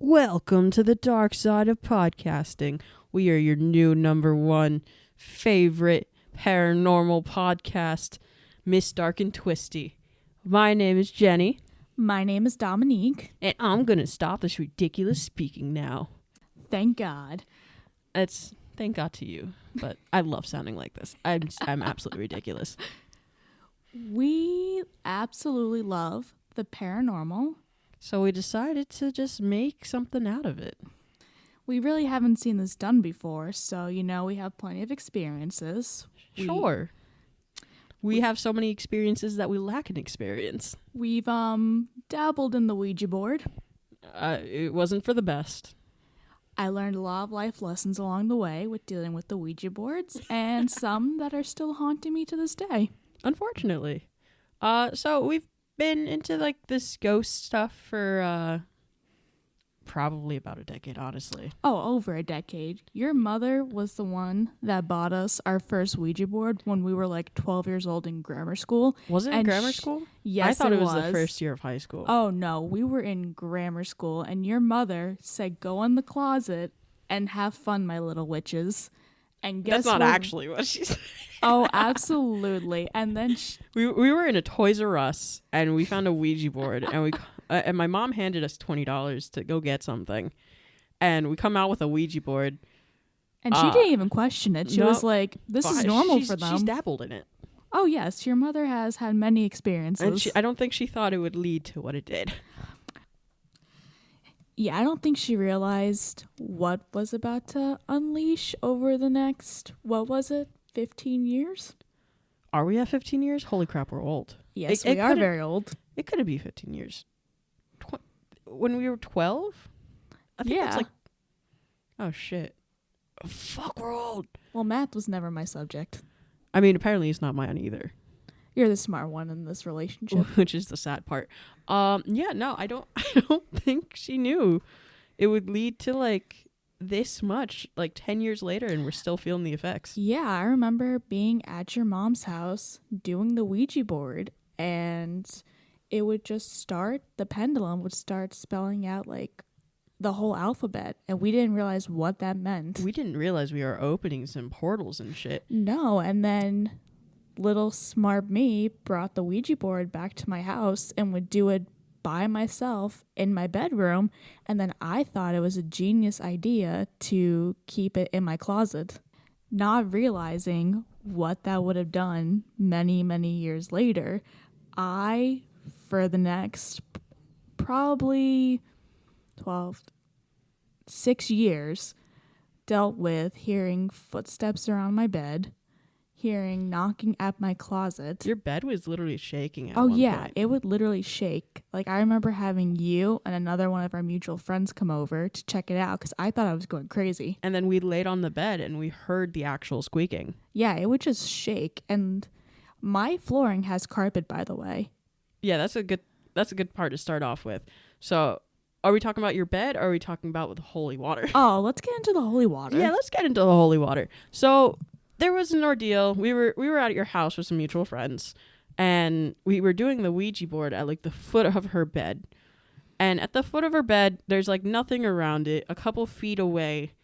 Welcome to the dark side of podcasting. We are your new number one favorite paranormal podcast, Miss Dark and Twisty. My name is Jenny. My name is Dominique. And I'm going to stop this ridiculous speaking now. Thank God. Thank God to you, but I love sounding like this. I'm absolutely ridiculous. We absolutely love the paranormal. So we decided to just make something out of it. We really haven't seen this done before, so, we have plenty of experiences. Sure. We have so many experiences that we lack in experience. We've dabbled in the Ouija board. It wasn't for the best. I learned a lot of life lessons along the way with dealing with the Ouija boards, and some that are still haunting me to this day. Unfortunately. So we've been into like this ghost stuff for probably about a decade, honestly. Oh, over a decade. Your mother was the one that bought us our first Ouija board when we were like 12 years old in grammar school. Was it in grammar school? Yes, I thought it was the first year of high school. Oh, no. We were in grammar school, and your mother said, go in the closet and have fun, my little witches. And guess That's not actually what she said. Oh, absolutely. And then we were in a Toys R Us, and we found a Ouija board, and and my mom handed us $20 to go get something, and we come out with a Ouija board. And she didn't even question it. She was like, this is normal for them. She's dabbled in it. Oh, yes. Your mother has had many experiences. And I don't think she thought it would lead to what it did. Yeah, I don't think she realized what was about to unleash over the next, 15 years? Are we at 15 years? Holy crap, we're old. Yes, we are very old. It could be 15 years. When we were 12? I think it's like... Oh, shit. Oh, fuck, we're old. Well, math was never my subject. I mean, apparently it's not mine either. You're the smart one in this relationship. Which is the sad part. Yeah, no, I don't think she knew it would lead to like this much, like 10 years later, and we're still feeling the effects. Yeah, I remember being at your mom's house doing the Ouija board, and it would just start, the pendulum would start spelling out like the whole alphabet, and we didn't realize what that meant. We didn't realize we were opening some portals and shit. No, and then little smart me brought the Ouija board back to my house and would do it by myself in my bedroom, and then I thought it was a genius idea to keep it in my closet, not realizing what that would have done many, many years later. I, for the next probably 6 years, dealt with hearing footsteps around my bed, hearing knocking at my closet. Your bed was literally shaking at one point. It would literally shake. Like, I remember having you and another one of our mutual friends come over to check it out because I thought I was going crazy. And then we laid on the bed and we heard the actual squeaking. Yeah, it would just shake. And my flooring has carpet, by the way. Yeah, that's a good part to start off with. So, are we talking about your bed, or are we talking about the holy water? Oh, let's get into the holy water. Yeah, let's get into the holy water. So, there was an ordeal. We were out at your house with some mutual friends, and we were doing the Ouija board at like the foot of her bed. And at the foot of her bed, there's like nothing around it. A couple feet away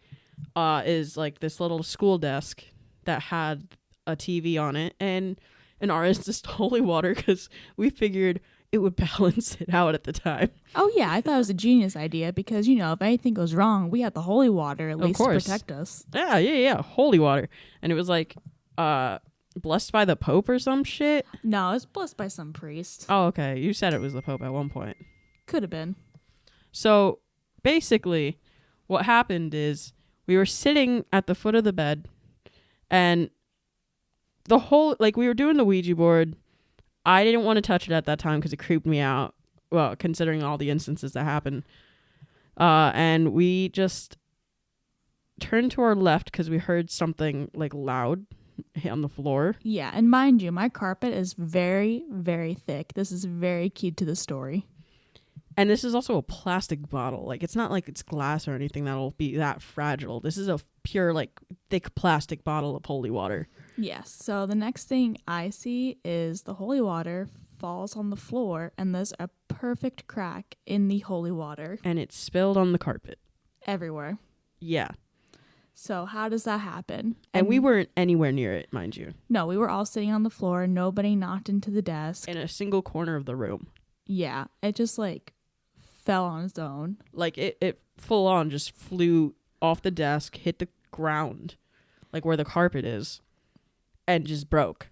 is like this little school desk that had a TV on it, and ours is just holy water because we figured it would balance it out at the time. Oh, yeah, I thought it was a genius idea because, if anything goes wrong, we had the holy water at least to protect us. Yeah, holy water. And it was like blessed by the Pope or some shit. No, it was blessed by some priest. Oh, okay. You said it was the Pope at one point. Could have been. So basically what happened is we were sitting at the foot of the bed, and we were doing the Ouija board. I didn't want to touch it at that time because it creeped me out. Well, considering all the instances that happened. And we just turned to our left because we heard something like loud hit on the floor. Yeah, and mind you, my carpet is very, very thick. This is very key to the story. And this is also a plastic bottle. Like, it's not like it's glass or anything that'll be that fragile. This is a pure, like, thick plastic bottle of holy water. Yes. So the next thing I see is the holy water falls on the floor, and there's a perfect crack in the holy water. And it spilled on the carpet. Everywhere. Yeah. So how does that happen? And we weren't anywhere near it, mind you. No, we were all sitting on the floor. Nobody knocked into the desk. In a single corner of the room. Yeah. It just like fell on its own. Like it full on just flew off the desk, hit the ground, like where the carpet is, and just broke.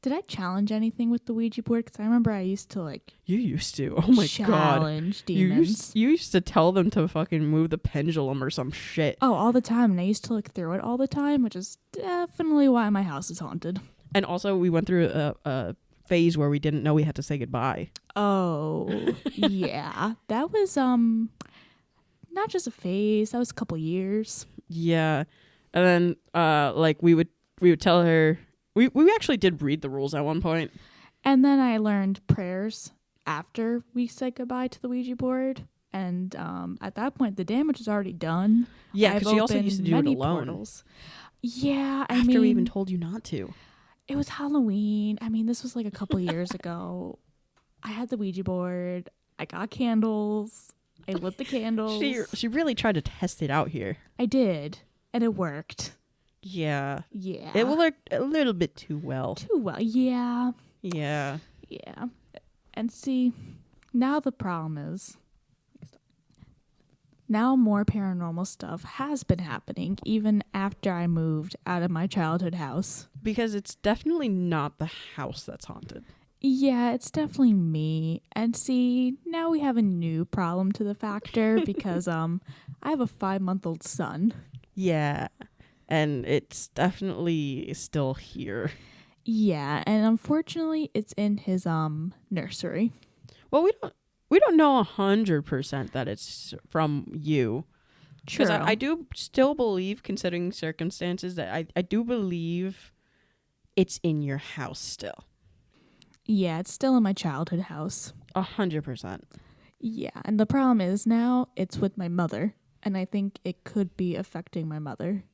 Did I challenge anything with the Ouija board? Because I remember I used to like... You used to. Oh my God. Challenge demons. You used to tell them to fucking move the pendulum or some shit. Oh, all the time. And I used to look through it all the time, which is definitely why my house is haunted. And also we went through a phase where we didn't know we had to say goodbye. Oh, yeah. That was not just a phase. That was a couple years. Yeah. And then like we would tell her... We actually did read the rules at one point. And then I learned prayers after we said goodbye to the Ouija board. And at that point, the damage was already done. Yeah, because she also used to do it alone. Portals. Yeah, After we even told you not to. It was Halloween. I mean, this was like a couple years ago. I had the Ouija board. I got candles. I lit the candles. She really tried to test it out here. I did. And it worked. Yeah. Yeah. It worked a little bit too well. Too well. Yeah. Yeah. Yeah. And see, now the problem is, now more paranormal stuff has been happening even after I moved out of my childhood house. Because it's definitely not the house that's haunted. Yeah, it's definitely me. And see, now we have a new problem to the factor because I have a 5-month-old son. Yeah. And it's definitely still here. Yeah, and unfortunately it's in his nursery. Well, we don't know 100% that it's from you. True. Because I do still believe, considering circumstances, that I do believe it's in your house still. Yeah, it's still in my childhood house. 100%. Yeah, and the problem is now it's with my mother, and I think it could be affecting my mother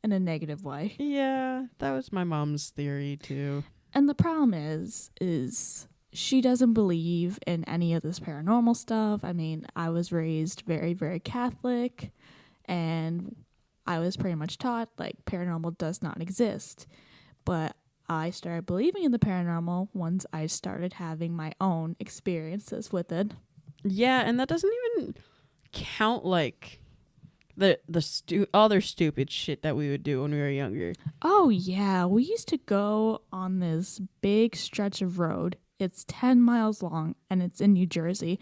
in a negative way. Yeah, that was my mom's theory too. And the problem is she doesn't believe in any of this paranormal stuff. I mean, I was raised very, very Catholic, and I was pretty much taught like paranormal does not exist. But I started believing in the paranormal once I started having my own experiences with it. Yeah, and that doesn't even count like the other stupid shit that we would do when we were younger. Oh yeah, we used to go on this big stretch of road. It's 10 miles long and it's in New Jersey.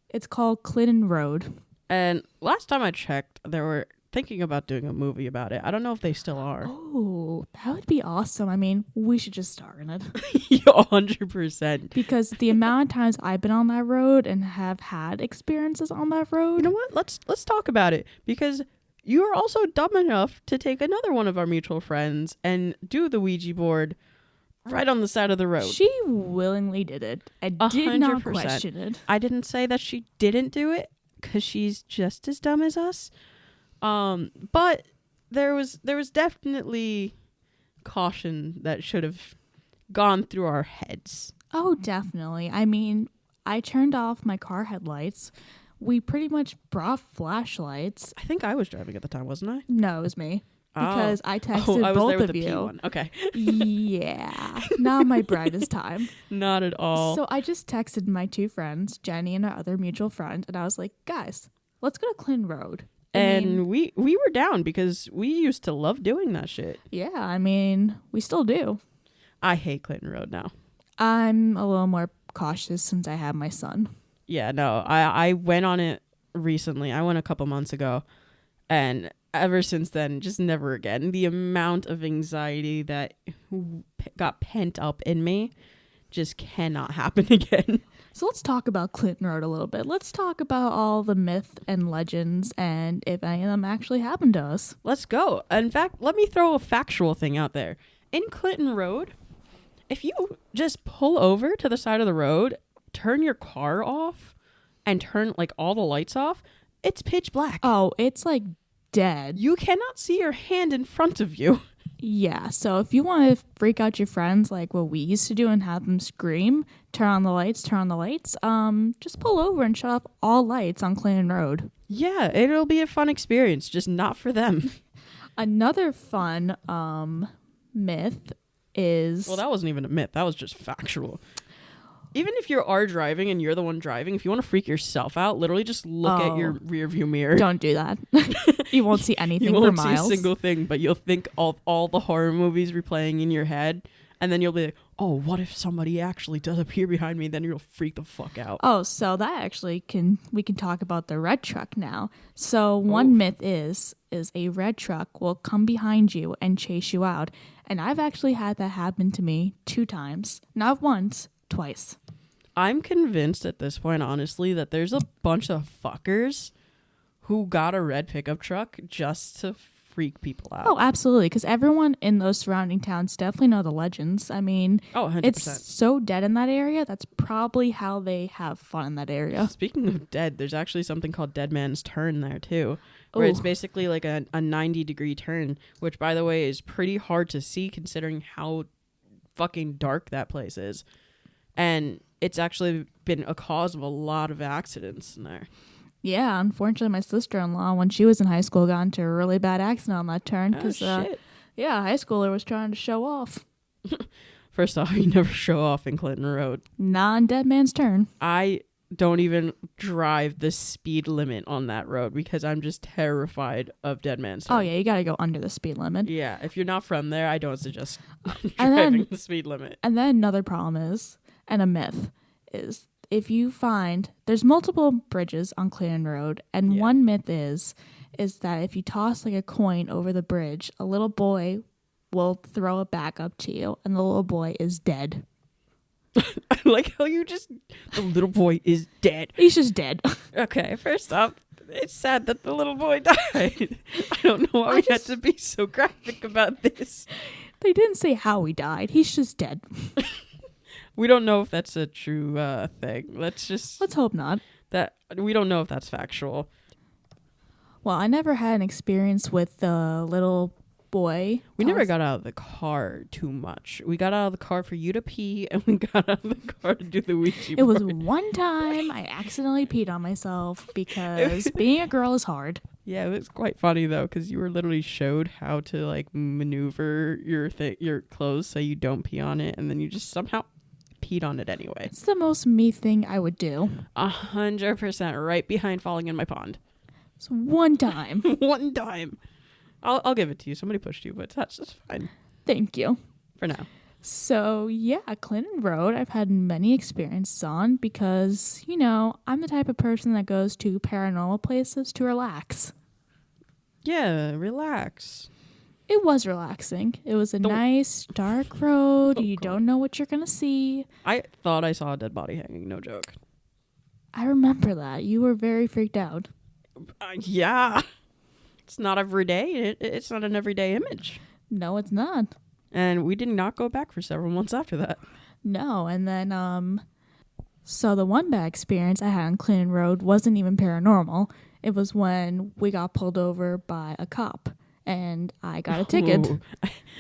It's called Clinton Road. And last time I checked, they were thinking about doing a movie about it. I don't know if they still are. Oh, that would be awesome. I mean, we should just star in it. 100%. Because the amount of times I've been on that road and have had experiences on that road. You know what? Let's talk about it. Because you are also dumb enough to take another one of our mutual friends and do the Ouija board right on the side of the road. She willingly did it. I did not 100%. question it. I didn't say that she didn't do it because she's just as dumb as us. But there was definitely caution that should have gone through our heads. Oh, definitely. I mean, I turned off my car headlights. We pretty much brought flashlights. I think I was driving at the time, wasn't I? No, it was me. Because I texted I was both there with of the you. P1. Okay. Yeah. Not my brightest time. Not at all. So I just texted my 2 friends, Jenny and our other mutual friend, and I was like, guys, let's go to Clinton Road. And we were down because we used to love doing that shit. Yeah, I mean, we still do. I hate Clinton Road now. I'm a little more cautious since I have my son. Yeah, no, I went on it recently. I went a couple months ago, and ever since then, just never again. The amount of anxiety that got pent up in me just cannot happen again. So let's talk about Clinton Road a little bit. Let's talk about all the myth and legends and if any of them actually happened to us. Let's go. In fact, let me throw a factual thing out there. In Clinton Road, if you just pull over to the side of the road, turn your car off, and turn like all the lights off, it's pitch black. Oh, it's like dead. You cannot see your hand in front of you. Yeah, so if you want to freak out your friends like what we used to do and have them scream, turn on the lights, just pull over and shut off all lights on Clinton Road. Yeah, it'll be a fun experience, just not for them. Another fun myth is... Well, that wasn't even a myth. That was just factual. Even if you are driving and you're the one driving, if you want to freak yourself out, literally just look at your rear view mirror. Don't do that. You won't see anything for miles. You won't see a single thing, but you'll think of all the horror movies replaying in your head, and then you'll be like, oh, what if somebody actually does appear behind me? Then you'll freak the fuck out. Oh, so that actually we can talk about the red truck now. So one myth is a red truck will come behind you and chase you out. And I've actually had that happen to me 2 times. Not once, twice. I'm convinced at this point, honestly, that there's a bunch of fuckers who got a red pickup truck just to freak people out. Oh, absolutely. Because everyone in those surrounding towns definitely know the legends. I mean, 100%. It's so dead in that area. That's probably how they have fun in that area. Speaking of dead, there's actually something called Dead Man's Turn there, too. Where it's basically like a 90-degree turn, which, by the way, is pretty hard to see considering how fucking dark that place is. And it's actually been a cause of a lot of accidents in there. Yeah, unfortunately, my sister-in-law, when she was in high school, got into a really bad accident on that turn. Oh, shit. Yeah, a high schooler was trying to show off. First off, you never show off in Clinton Road. Not on Dead Man's Turn. I don't even drive the speed limit on that road because I'm just terrified of Dead Man's Turn. Oh, yeah, you got to go under the speed limit. Yeah, if you're not from there, I don't suggest driving the speed limit. And then another problem is, and a myth, is if you find there's multiple bridges on Clinton Road, and one myth is that if you toss like a coin over the bridge, a little boy will throw it back up to you, and the little boy is dead. I like how the little boy is dead. He's just dead. Okay, first off, it's sad that the little boy died. I don't know why we had to be so graphic about this. They didn't say how he died. He's just dead. We don't know if that's a true thing. Let's hope not. We don't know if that's factual. Well, I never had an experience with the little boy. We never got out of the car too much. We got out of the car for you to pee, and we got out of the car to do the Ouija board. It was one time I accidentally peed on myself because being a girl is hard. Yeah, it was quite funny though, because you were literally showed how to like maneuver your clothes so you don't pee on it, and then you just somehow peed on it anyway. It's the most me thing I would do. 100%, right behind falling in my pond. It's one time. One time. I'll give it to you. Somebody pushed you, but that's just fine. Thank you. For now. So, yeah, Clinton Road, I've had many experiences on because, I'm the type of person that goes to paranormal places to relax. Yeah, relax. It was relaxing. It was a nice, dark road. You don't know what you're going to see. I thought I saw a dead body hanging, no joke. I remember that. You were very freaked out. Yeah. It's not every day. It's not an everyday image. No, it's not. And we did not go back for several months after that. No, and then, so the one bad experience I had on Clinton Road wasn't even paranormal. It was when we got pulled over by a cop, and I got a ticket.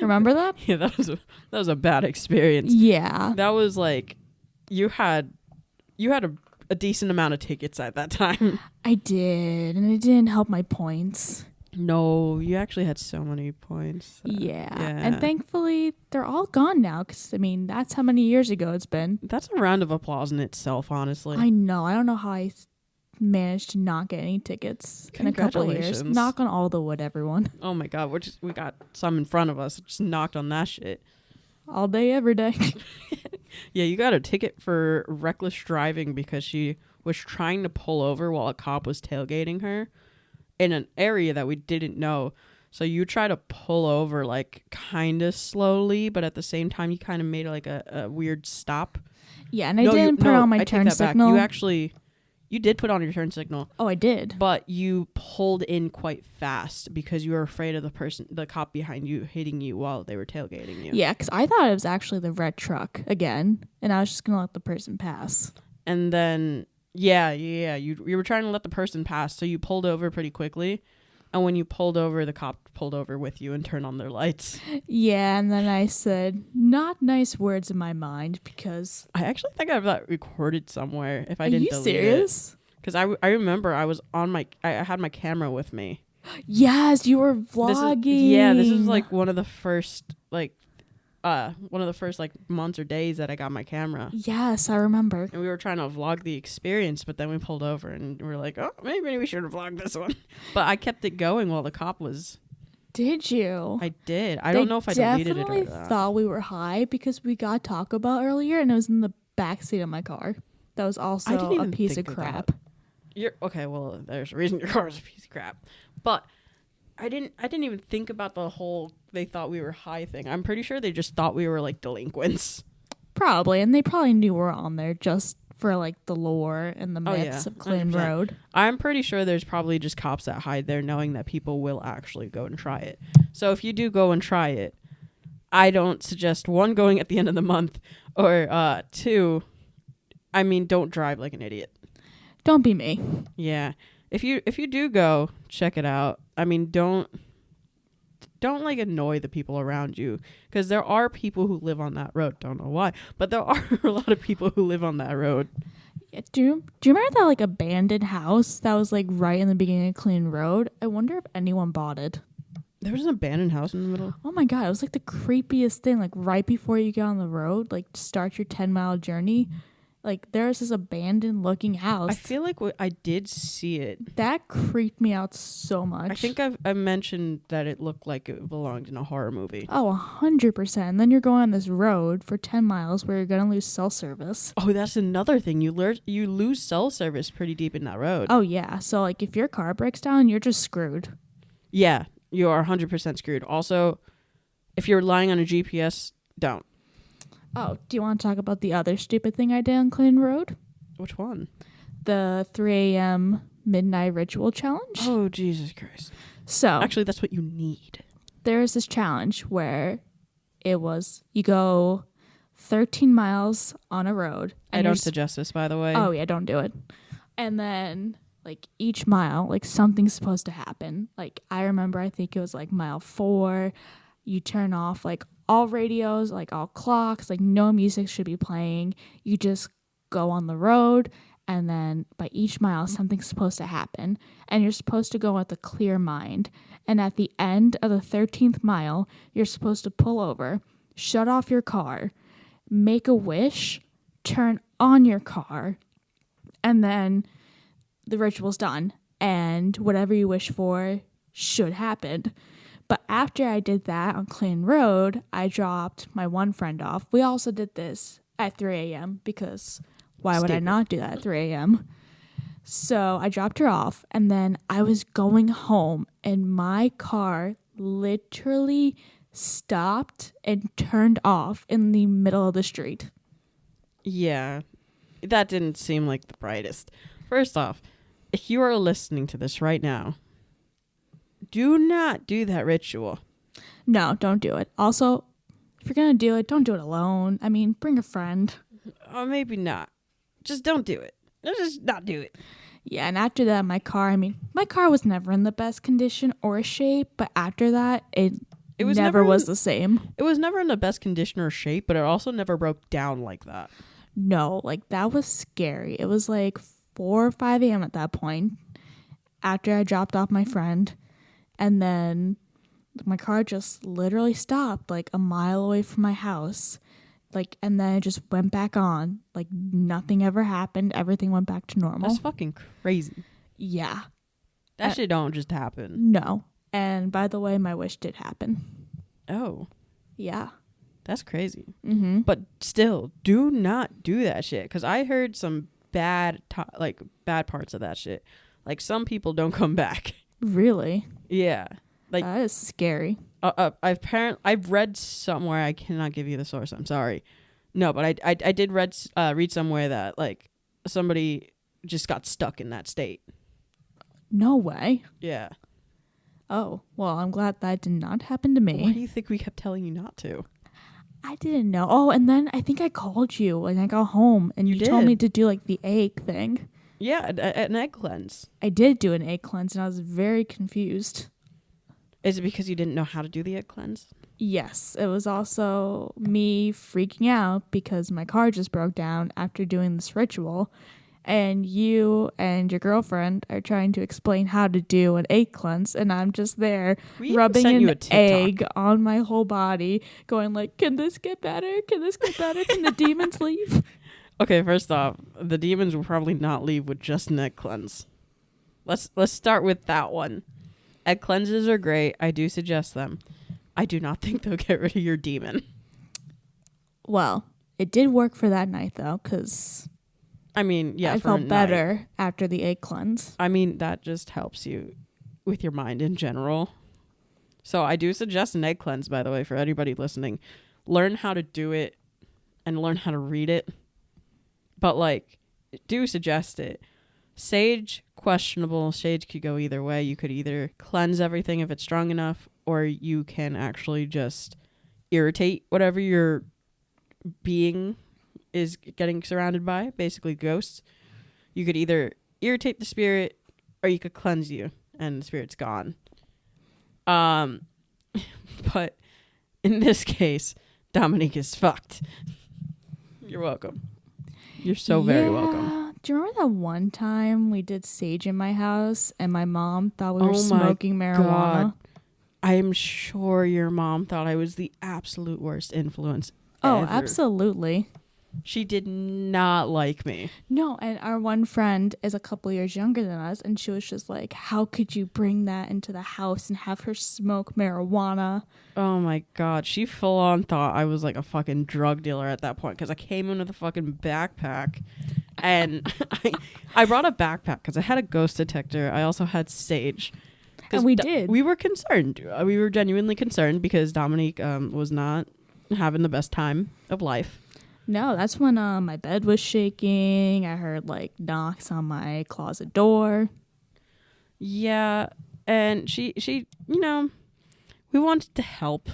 Remember that? Yeah, that was a bad experience. Yeah. That was like, you had a decent amount of tickets at that time. I did, and it didn't help my points. No, you actually had so many points. Yeah. And thankfully, they're all gone now, because, that's how many years ago it's been. That's a round of applause in itself, honestly. I know. I don't know how I managed to not get any tickets in a couple of years. Knock on all the wood, everyone. Oh my God, we got some in front of us. Just knocked on that shit. All day, every day. Yeah, you got a ticket for reckless driving because she was trying to pull over while a cop was tailgating her in an area that we didn't know. So you try to pull over like kind of slowly, but at the same time you kind of made like a weird stop. Yeah, and I didn't put on my turn signal. You did put on your turn signal. Oh, I did. But you pulled in quite fast because you were afraid of the cop behind you hitting you while they were tailgating you. Yeah, because I thought it was actually the red truck again, and I was just going to let the person pass. And then, yeah, you were trying to let the person pass, so you pulled over pretty quickly. And when you pulled over, the cop pulled over with you and turned on their lights. Yeah, and then I said not nice words in my mind because... I actually think I have that recorded somewhere if I Are didn't you delete serious? Because I remember I was on I had my camera with me. Yes, you were vlogging. This is like one of the first like months or days that I got my camera. Yes, I remember. And we were trying to vlog the experience, but then we pulled over and we were like, oh, maybe we should have vlogged this one. But I kept it going while the cop was... Did you? I did. I don't know if I deleted it or definitely not. thought we were high because we got Taco Bell earlier and it was in the backseat of my car. That was also a piece of crap. You're okay. Well, there's a reason your car is a piece of crap. But I didn't even think about the whole they thought we were high thing. I'm pretty sure they just thought we were like delinquents. Probably, and they probably knew we were on there just for like the lore and the myths of Clinton 100%. Road. I'm pretty sure there's probably just cops that hide there knowing that people will actually go and try it. So if you do go and try it, I don't suggest one, going at the end of the month, or two, I mean, don't drive like an idiot. Don't be me. Yeah. If you do go, check it out. I mean, don't like annoy the people around you, because there are people who live on that road. Don't know why, but there are a lot of people who live on that road. Yeah, do you remember that like abandoned house that was like right in the beginning of Clean Road? I wonder if anyone bought it. There was an abandoned house in the middle. Oh my god, it was like the creepiest thing. Like right before you get on the road, like to start your 10-mile journey, like there's this abandoned looking house. I feel like I did see it. That creeped me out so much. I think I mentioned that it looked like it belonged in a horror movie. Oh, 100%. And then you're going on this road for 10 miles where you're going to lose cell service. Oh, that's another thing. You lose cell service pretty deep in that road. Oh, yeah. So, like, if your car breaks down, you're just screwed. Yeah, you are 100% screwed. Also, if you're relying on a GPS, don't. Oh, do you want to talk about the other stupid thing I did on Clinton Road? Which one? The 3 a.m. midnight ritual challenge. Oh, Jesus Christ. So, actually, that's what you need. There's this challenge where it was you go 13 miles on a road. I don't suggest this, by the way. Oh, yeah, don't do it. And then, like, each mile, like, something's supposed to happen. Like, I remember, I think it was, like, mile 4. You turn off, like, all radios, like, all clocks. Like, no music should be playing. You just go on the road. And then by each mile, something's supposed to happen. And you're supposed to go with a clear mind. And at the end of the 13th mile, you're supposed to pull over, shut off your car, make a wish, turn on your car, and then the ritual's done. And whatever you wish for should happen. But after I did that on Clinton Road, I dropped my one friend off. We also did this at 3 a.m. because... why would I not do that at 3 a.m.? So I dropped her off, and then I was going home, and my car literally stopped and turned off in the middle of the street. Yeah, that didn't seem like the brightest. First off, if you are listening to this right now, do not do that ritual. No, don't do it. Also, if you're going to do it, don't do it alone. I mean, bring a friend. Or maybe not. Just don't do it. Just not do it. Yeah, and after that, my car was never in the best condition or shape, but after that, it was never the same. It was never in the best condition or shape, but it also never broke down like that. No, like, that was scary. It was like 4 or 5 a.m. at that point, after I dropped off my friend, and then my car just literally stopped, like, a mile away from my house. Like, and then it just went back on. Like, nothing ever happened. Everything went back to normal. That's fucking crazy. Yeah. That shit don't just happen. No. And by the way, my wish did happen. Oh. Yeah. That's crazy. Mm-hmm. But still, do not do that shit. Because I heard some bad parts of that shit. Like, some people don't come back. Really? Yeah. Like, that is scary. I've read somewhere, I cannot give you the source, I'm sorry. No, but I did read somewhere that, like, somebody just got stuck in that state. No way. Yeah. Oh, well, I'm glad that did not happen to me. Why do you think we kept telling you not to? I didn't know. Oh, and then I think I called you when I got home, and you told me to do, like, the egg thing. Yeah, an egg cleanse. I did do an egg cleanse, and I was very confused. Is it because you didn't know how to do the egg cleanse? Yes, it was also me freaking out because my car just broke down after doing this ritual. And you and your girlfriend are trying to explain how to do an egg cleanse, and I'm just there rubbing an egg on my whole body, going like, can this get better? Can this get better? Can the demons leave? Okay, first off, the demons will probably not leave with just an egg cleanse. Let's start with that one. Egg cleanses are great. I do suggest them. I do not think they'll get rid of your demon. Well, it did work for that night, though, because I mean, yeah, I felt better after the egg cleanse. I mean, that just helps you with your mind in general. So I do suggest an egg cleanse, by the way, for anybody listening. Learn how to do it and learn how to read it. But, like, do suggest it. Sage, questionable. Sage could go either way. You could either cleanse everything if it's strong enough, or you can actually just irritate whatever your being is getting surrounded by, basically ghosts. You could either irritate the spirit or you could cleanse you and the spirit's gone. But in this case, Dominique is fucked. You're welcome. You're so very welcome. Do you remember that one time we did sage in my house and my mom thought we were smoking marijuana? God. I am sure your mom thought I was the absolute worst influence ever. Oh, absolutely. She did not like me. No, and our one friend is a couple years younger than us, and she was just like, how could you bring that into the house and have her smoke marijuana? Oh my God. She full on thought I was like a fucking drug dealer at that point because I came in with a fucking backpack. And I brought a backpack because I had a ghost detector. I also had sage. And we did. We were concerned. We were genuinely concerned because Dominique was not having the best time of life. No, that's when my bed was shaking. I heard like knocks on my closet door. Yeah, and she, you know, we wanted to help.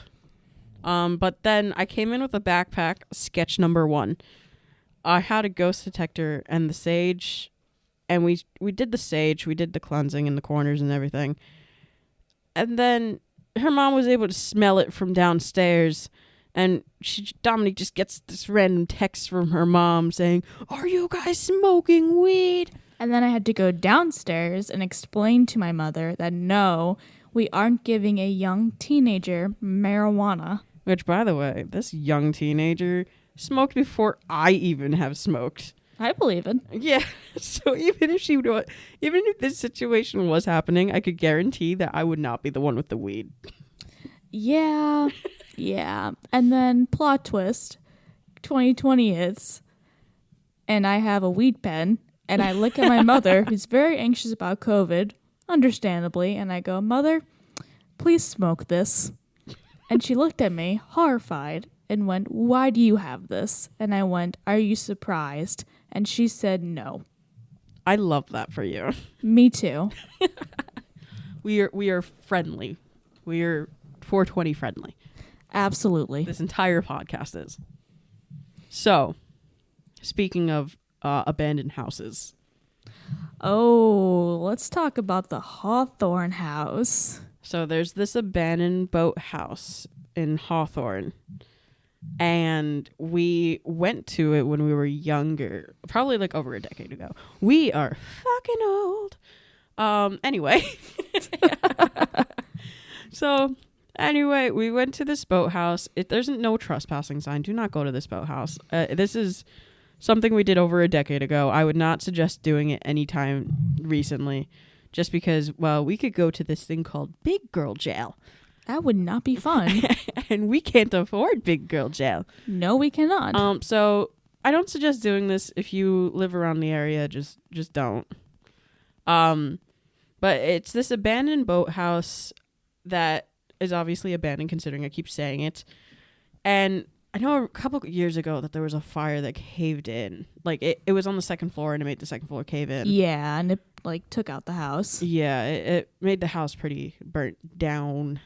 But then I came in with a backpack, sketch number 1. I had a ghost detector and the sage, and we did the sage, we did the cleansing in the corners and everything. And then her mom was able to smell it from downstairs. And Dominique just gets this random text from her mom saying, "Are you guys smoking weed?" And then I had to go downstairs and explain to my mother that no, we aren't giving a young teenager marijuana. Which, by the way, this young teenager smoked before I even have smoked. I believe it. Yeah. So even if this situation was happening, I could guarantee that I would not be the one with the weed. Yeah. Yeah. And then plot twist, 2020 hits, and I have a weed pen, and I look at my mother, who's very anxious about COVID, understandably, and I go, "Mother, please smoke this." And she looked at me, horrified, and went, "Why do you have this?" And I went, "Are you surprised?" And she said no. I love that for you. Me too. We are friendly. We are 420 friendly. Absolutely. This entire podcast is. So, speaking of abandoned houses. Oh, let's talk about the Hawthorne house. So there's this abandoned boathouse in Hawthorne. And we went to it when we were younger. Probably like over a decade ago. We are fucking old. Anyway. So... Anyway, we went to this boathouse. There's no trespassing sign. Do not go to this boathouse. This is something we did over a decade ago. I would not suggest doing it anytime recently, just because, well, we could go to this thing called Big Girl Jail. That would not be fun. And we can't afford Big Girl Jail. No, we cannot. So I don't suggest doing this. If you live around the area, just don't. But it's this abandoned boathouse that is obviously abandoned, considering I keep saying it. And I know a couple of years ago that there was a fire that caved in. Like, it was on the second floor, and it made the second floor cave in. Yeah, and it, like, took out the house. Yeah, it made the house pretty burnt down.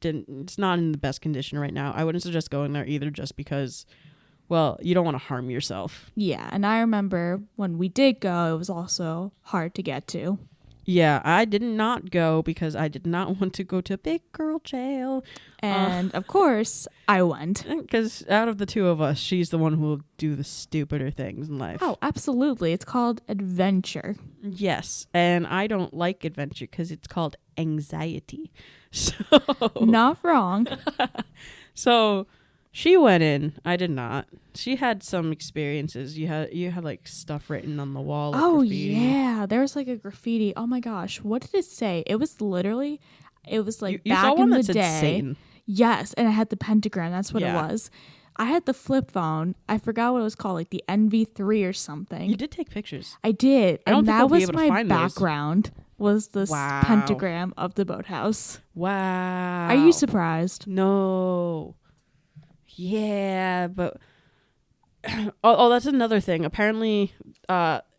It's not in the best condition right now. I wouldn't suggest going there either, just because, well, you don't want to harm yourself. Yeah, and I remember when we did go, it was also hard to get to. Yeah, I did not go because I did not want to go to big girl jail. And of course, I went. Because out of the two of us, she's the one who will do the stupider things in life. Oh, absolutely. It's called adventure. Yes, and I don't like adventure because it's called anxiety. So Not wrong. So she went in. I did not. She had some experiences. You had like stuff written on the wall. Like Oh, graffiti. yeah. There was like a graffiti. Oh, my gosh. What did it say? It was like You saw back one in that the said day. Satan. Yes. And it had the pentagram. That's what it Yeah. was. I had the flip phone. I forgot what it was called, like the NV3 or something. You did take pictures. I did. I don't And think that we'll be was able to my find those. background, was this Wow. pentagram of the boathouse. Wow. Are you surprised? No. Yeah, but oh, that's another thing. Apparently,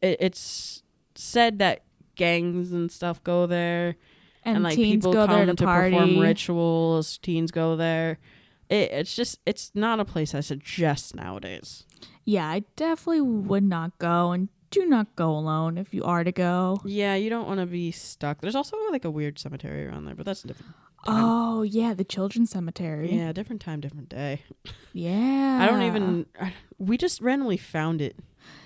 it's said that gangs and stuff go there, And like teens people go there come to perform party. rituals. Teens go there. It's not a place I suggest nowadays. Yeah, I definitely would not go, and do not go alone if you are to go. Yeah, you don't want to be stuck. There's also like a weird cemetery around there, but that's a different time. Oh, yeah, the children's cemetery. Yeah, different time, different day. Yeah. We just randomly found it.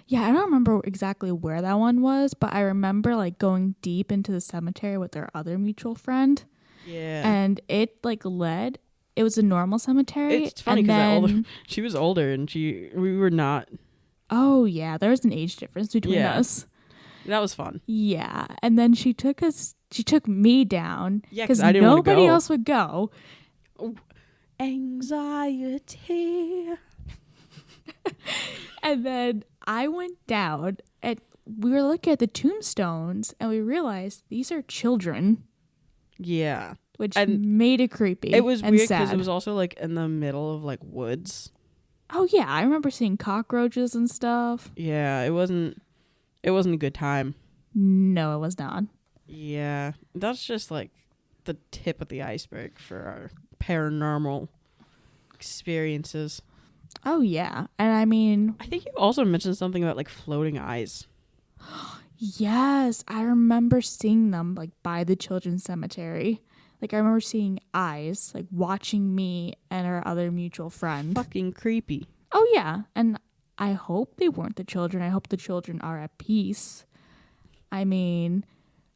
Yeah, I don't remember exactly where that one was, but I remember like going deep into the cemetery with our other mutual friend, Yeah. and it was a normal cemetery. It's funny and because she was older and we were not. Oh, yeah, there was an age difference between Yeah. us. That was fun. Yeah, and then she took me down Yeah, 'cause because I didn't wanna nobody go. else would go. Anxiety. And then I went down and we were looking at the tombstones and we realized these are children, Yeah. which And made it creepy. It was and weird because sad. it was also like in the middle of like woods. Oh yeah, I remember seeing cockroaches and stuff. Yeah, it wasn't a good time. No, it was not. Yeah. That's just like the tip of the iceberg for our paranormal experiences. Oh yeah, and I mean, I think you also mentioned something about like floating eyes. yes, I remember seeing them like by the children's cemetery. Like I remember seeing eyes like watching me and our other mutual friend. Fucking creepy. Oh yeah, and I hope they weren't the children. I hope the children are at peace. I mean,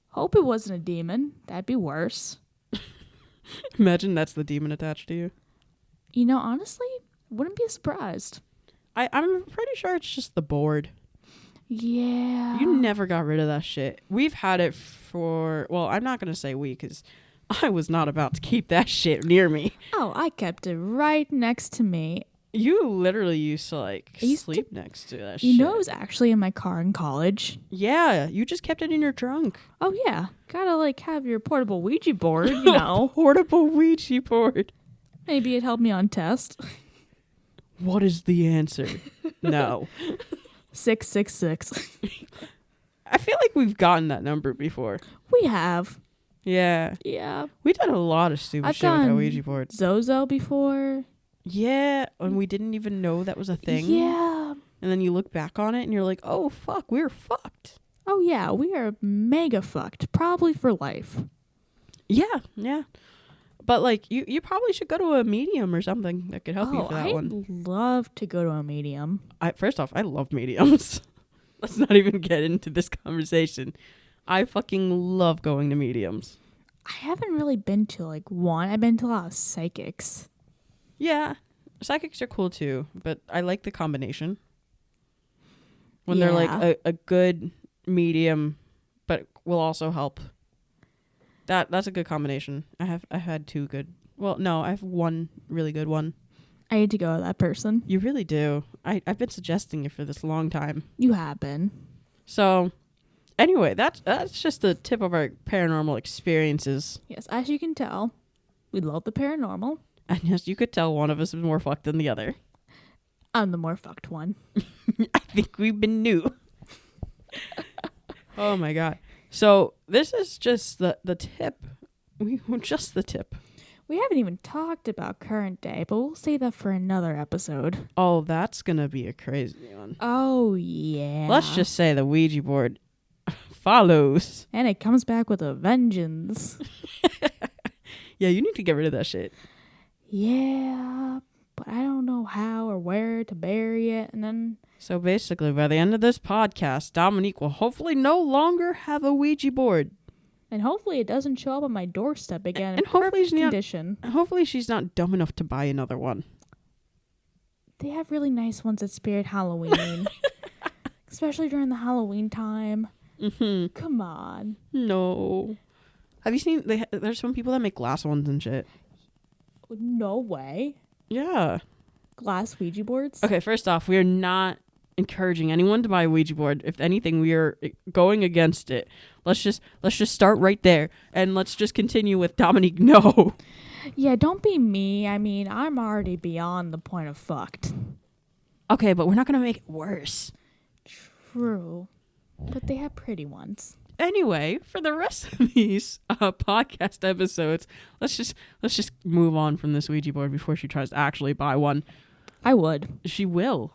hope it wasn't a demon. That'd be worse. Imagine that's the demon attached to you. You know, honestly, wouldn't be surprised. I'm pretty sure it's just the board. Yeah. You never got rid of that shit. We've had it for, well, I'm not going to say we because I was not about to keep that shit near me. Oh, I kept it right next to me. You literally used to like I used sleep next to that shit. You know, it was actually in my car in college. Yeah, you just kept it in your trunk. Oh yeah, gotta like have your portable Ouija board. You know, Portable Ouija board. maybe it helped me on test. What is the answer? No. 666. I feel like we've gotten that number before. We have. Yeah. Yeah. We done a lot of stupid I've shit with that done Ouija board. Zozo before. Yeah, and we didn't even know that was a thing. Yeah. And then you look back on it and you're like, oh, fuck, we're fucked. Oh yeah, we are mega fucked. Probably for life. Yeah, yeah. But, like, you probably should go to a medium or something that could help you for that one. I'd love to go to a medium. First off, I love mediums. Let's not even get into this conversation. I fucking love going to mediums. I haven't really been to like one. I've been to a lot of psychics. Yeah, psychics are cool too, but I like the combination. When they're like a good medium, but will also help. That's a good combination. I've had two good. Well, no, I have one really good one. I need to go to that person. You really do. I've been suggesting it for this long time. You have been. So, anyway, that's just the tip of our paranormal experiences. Yes, as you can tell, we love the paranormal. And yes, you could tell one of us is more fucked than the other. I'm the more fucked one. I think we've been new. Oh my god. So this is just the tip. Just the tip. We haven't even talked about current day, but we'll save that for another episode. Oh, that's gonna be a crazy one. Oh, yeah. Let's just say the Ouija board follows. And it comes back with a vengeance. Yeah, you need to get rid of that shit. Yeah, but I don't know how or where to bury it. And then... So basically, by the end of this podcast, Dominique will hopefully no longer have a Ouija board. And hopefully it doesn't show up on my doorstep again. And hopefully perfect condition. Hopefully she's not dumb enough to buy another one. They have really nice ones at Spirit Halloween. Especially during the Halloween time. Mm-hmm. Come on. No. Have you seen, there's some people that make glass ones and shit. No way. Yeah. Glass Ouija boards? Okay, first off, we are not encouraging anyone to buy a Ouija board. If anything, we are going against it. Let's just start right there, and let's just continue with Dominique. No. Yeah, don't be me. I mean, I'm already beyond the point of fucked. Okay, but we're not gonna make it worse. True, but they have pretty ones. Anyway, for the rest of these podcast episodes, let's just move on from this Ouija board before she tries to actually buy one. I would. She will.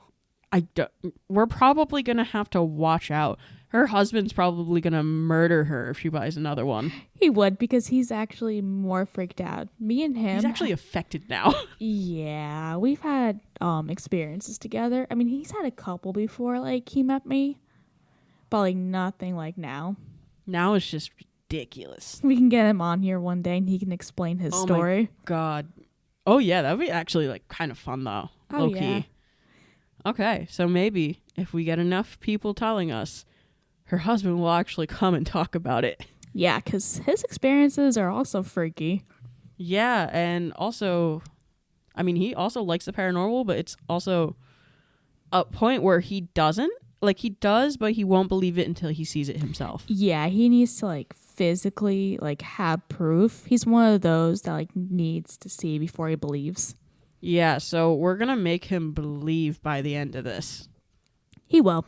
We're probably gonna have to watch out. Her husband's probably gonna murder her if she buys another one. He would, because he's actually more freaked out. Me and him. He's actually affected now. Yeah, we've had experiences together. I mean, he's had a couple before, like he met me, but like nothing like now. Now it's just ridiculous. We can get him on here one day and he can explain his story. My God. Oh yeah, that would be actually like kind of fun though. Oh, Low key. yeah. Okay, so maybe if we get enough people telling us, her husband will actually come and talk about it. Yeah, because his experiences are also freaky. Yeah, and also, I mean, he also likes the paranormal, but it's also a point where he doesn't. Like, he does, but he won't believe it until he sees it himself. Yeah, he needs to, like, physically, like, have proof. He's one of those that, like, needs to see before he believes. Yeah, so we're going to make him believe by the end of this. He will.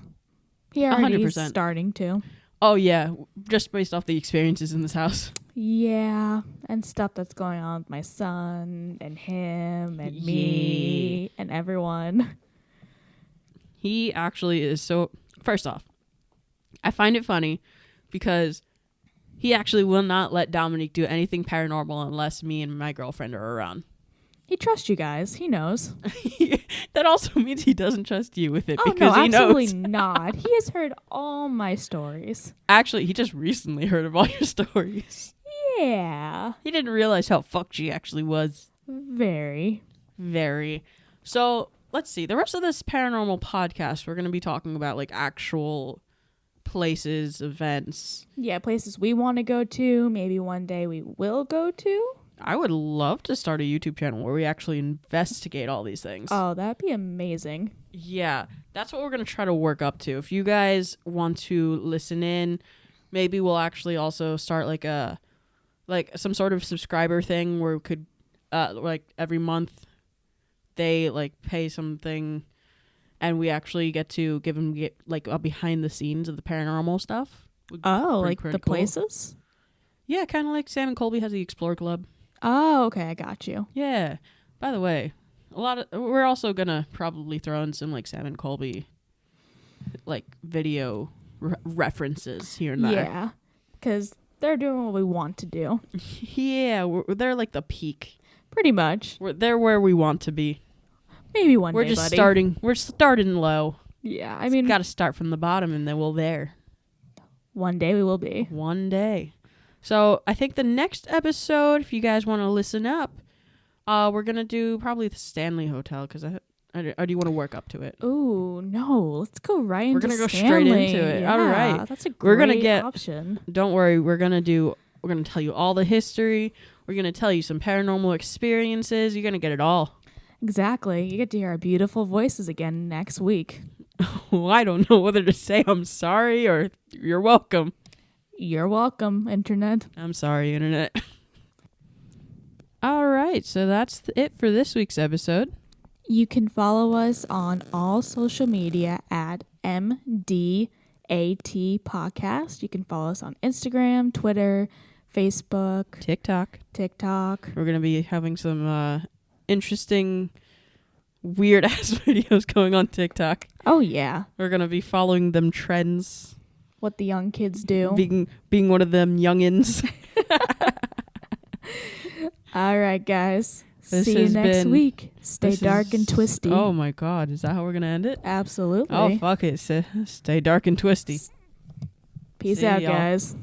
He already 100%. is starting to. Oh, yeah, just based off the experiences in this house. Yeah, and stuff that's going on with my son and him and me and everyone. He actually is so... First off, I find it funny because he actually will not let Dominique do anything paranormal unless me and my girlfriend are around. He trusts you guys. He knows. That also means he doesn't trust you with it Oh, because no, he knows. absolutely not. He has heard all my stories. Actually, he just recently heard of all your stories. Yeah. He didn't realize how fucked she actually was. Very. Very. So, let's see. The rest of this paranormal podcast, we're going to be talking about like actual places, events. Yeah, places we want to go to. Maybe one day we will go to. I would love to start a YouTube channel where we actually investigate all these things. Oh, that'd be amazing. Yeah, that's what we're going to try to work up to. If you guys want to listen in, maybe we'll actually also start like some sort of subscriber thing where we could like every month they like pay something and we actually get to give them like a behind the scenes of the paranormal stuff. Oh, like pretty the cool. places? Yeah, kind of like Sam and Colby has the Explore Club. Oh, okay, I got you. Yeah. By the way, we're also gonna probably throw in some like Sam and Colby like video references here and there. Yeah, because they're doing what we want to do. Yeah, they're like the peak. Pretty much. They're where we want to be. Maybe one We're day, just buddy. starting. We're starting low. Yeah, I mean, Got to start from the bottom, and then we'll there. one day we will be. One day. So I think the next episode, if you guys want to listen up, we're gonna do probably the Stanley Hotel because I do want to work up to it. Ooh, no, let's go right into We're gonna go Stanley. straight into it. Yeah, All right, that's a great we're gonna get option. Don't worry, we're gonna tell you all the history. We're gonna tell you some paranormal experiences. You're gonna get it all. Exactly. You get to hear our beautiful voices again next week. Oh, I don't know whether to say I'm sorry or you're welcome. You're welcome, Internet. I'm sorry, Internet. All right, so that's it for this week's episode. You can follow us on all social media at MDAT Podcast. You can follow us on Instagram, Twitter, Facebook, TikTok. We're going to be having some interesting, weird-ass videos going on TikTok. Oh, yeah. We're going to be following them trends. what the young kids do. Being one of them youngins. All right, guys. This See you has next been- week. Stay dark and twisty. Oh my God, is that how we're gonna end it? Absolutely. Oh fuck it, stay dark and twisty. Peace See out, y'all. guys.